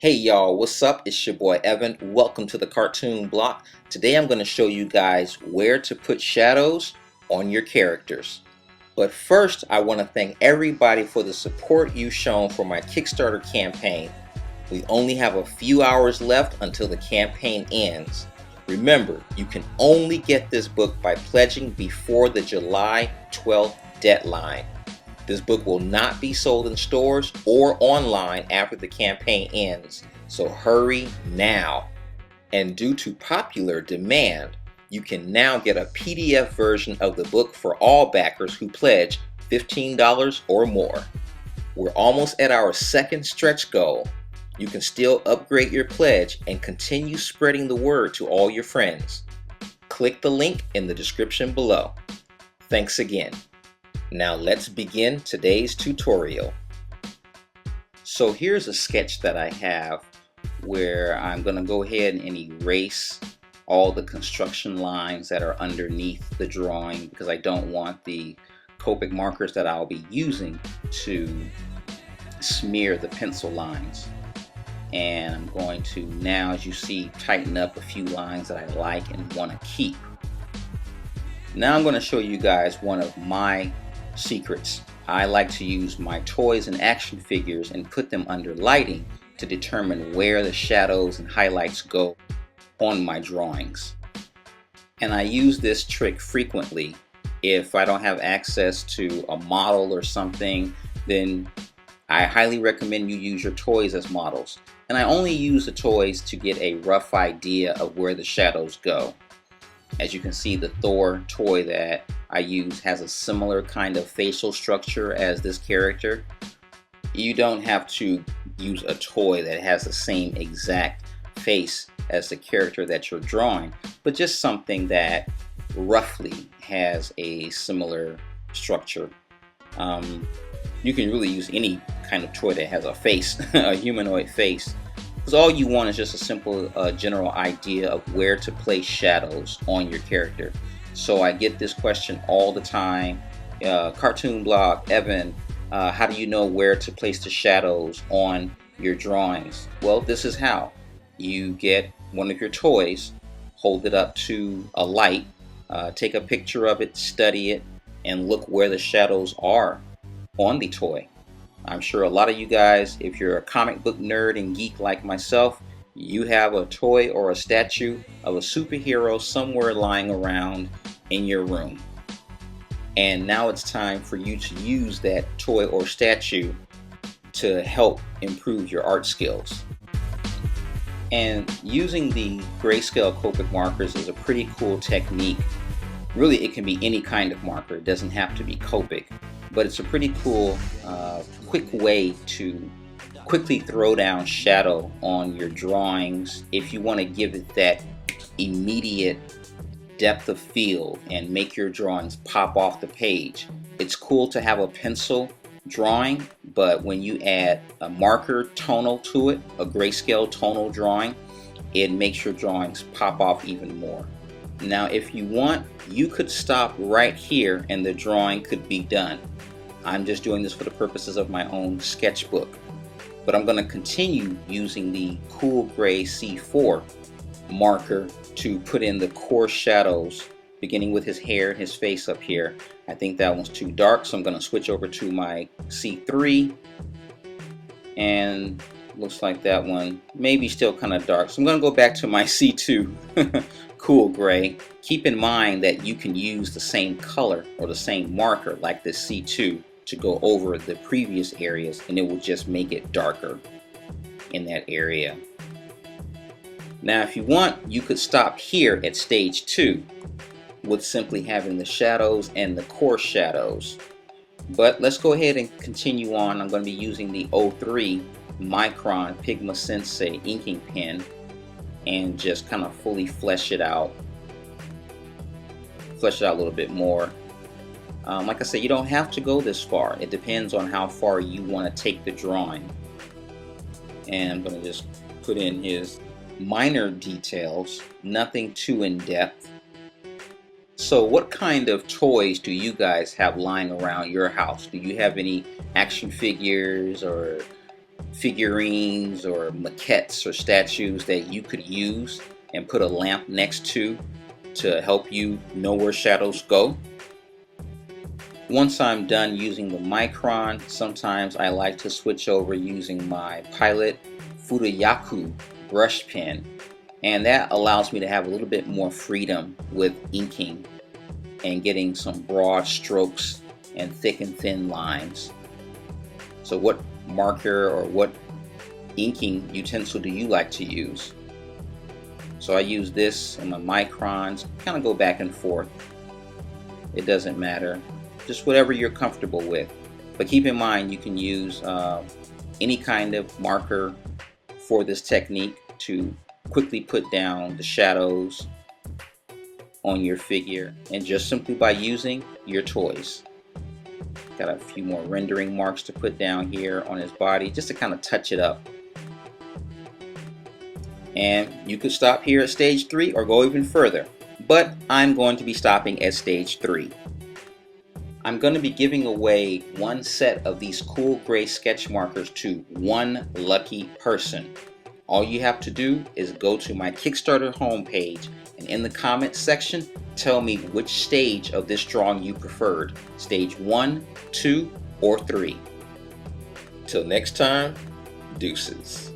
Hey y'all, what's up? It's your boy Evan. Welcome to the Cartoon Block. Today I'm going to show you guys where to put shadows on your characters. But first, I want to thank everybody for the support you've shown for my Kickstarter campaign. We only have a few hours left until the campaign ends. Remember, you can only get this book by pledging before the July 12th deadline. This book will not be sold in stores or online after the campaign ends, so hurry now. And due to popular demand, you can now get a PDF version of the book for all backers who pledge $15 or more. We're almost at our second stretch goal. You can still upgrade your pledge and continue spreading the word to all your friends. Click the link in the description below. Thanks again. Now let's begin today's tutorial. So here's a sketch that I have where I'm going to go ahead and erase all the construction lines that are underneath the drawing because I don't want the Copic markers that I'll be using to smear the pencil lines. And I'm going to now, as you see, tighten up a few lines that I like and want to keep. Now I'm going to show you guys one of my secrets. I like to use my toys and action figures and put them under lighting to determine where the shadows and highlights go on my drawings. And I use this trick frequently. If I don't have access to a model or something, then I highly recommend you use your toys as models. And I only use the toys to get a rough idea of where the shadows go. As you can see, the Thor toy that I use has a similar kind of facial structure as this character. You don't have to use a toy that has the same exact face as the character that you're drawing, but just something that roughly has a similar structure. You can really use any kind of toy that has a face, a humanoid face. Because all you want is just a simple general idea of where to place shadows on your character. So I get this question all the time. Cartoon block, Evan, how do you know where to place the shadows on your drawings? Well, this is how. You get one of your toys, hold it up to a light, take a picture of it, study it, and look where the shadows are on the toy. I'm sure a lot of you guys, if you're a comic book nerd and geek like myself, you have a toy or a statue of a superhero somewhere lying around in your room. And now it's time for you to use that toy or statue to help improve your art skills. And using the grayscale Copic markers is a pretty cool technique. Really, it can be any kind of marker. It doesn't have to be Copic. But it's a pretty cool, quick way to quickly throw down shadow on your drawings if you want to give it that immediate depth of field and make your drawings pop off the page. It's cool to have a pencil drawing, but when you add a marker tonal to it, a grayscale tonal drawing, it makes your drawings pop off even more. Now if you want, you could stop right here and the drawing could be done. I'm just doing this for the purposes of my own sketchbook. But I'm going to continue using the Cool Gray C4 marker to put in the core shadows, beginning with his hair and his face up here. I think that one's too dark, so I'm going to switch over to my C3. And looks like that one maybe still kind of dark. So I'm going to go back to my C2 Cool Gray. Keep in mind that you can use the same color or the same marker like this C2 to go over the previous areas, and it will just make it darker in that area. Now if you want, you could stop here at stage 2 with simply having the shadows and the core shadows. But let's go ahead and continue on. I'm going to be using the 03 Micron Pigma Sensei inking pen and just kind of fully flesh it out a little bit more. Like I said, you don't have to go this far. It depends on how far you want to take the drawing. And I'm going to just put in his minor details, nothing too in-depth. So what kind of toys do you guys have lying around your house? Do you have any action figures or figurines or maquettes or statues that you could use and put a lamp next to help you know where shadows go. Once I'm done using the micron, sometimes I like to switch over using my Pilot Fudayaku brush pen, and that allows me to have a little bit more freedom with inking and getting some broad strokes and thick and thin lines. So what marker or what inking utensil do you like to use? So I use this and my microns, kind of go back and forth. It doesn't matter, just whatever you're comfortable with. But keep in mind you can use any kind of marker for this technique to quickly put down the shadows on your figure, and just simply by using your toys. Got a few more rendering marks to put down here on his body just to kind of touch it up. And you could stop here at stage 3 or go even further, but I'm going to be stopping at stage 3. I'm going to be giving away one set of these cool gray sketch markers to one lucky person. All you have to do is go to my Kickstarter homepage and in the comments section tell me which stage of this drawing you preferred, stage 1, 2, or 3. Till next time, deuces.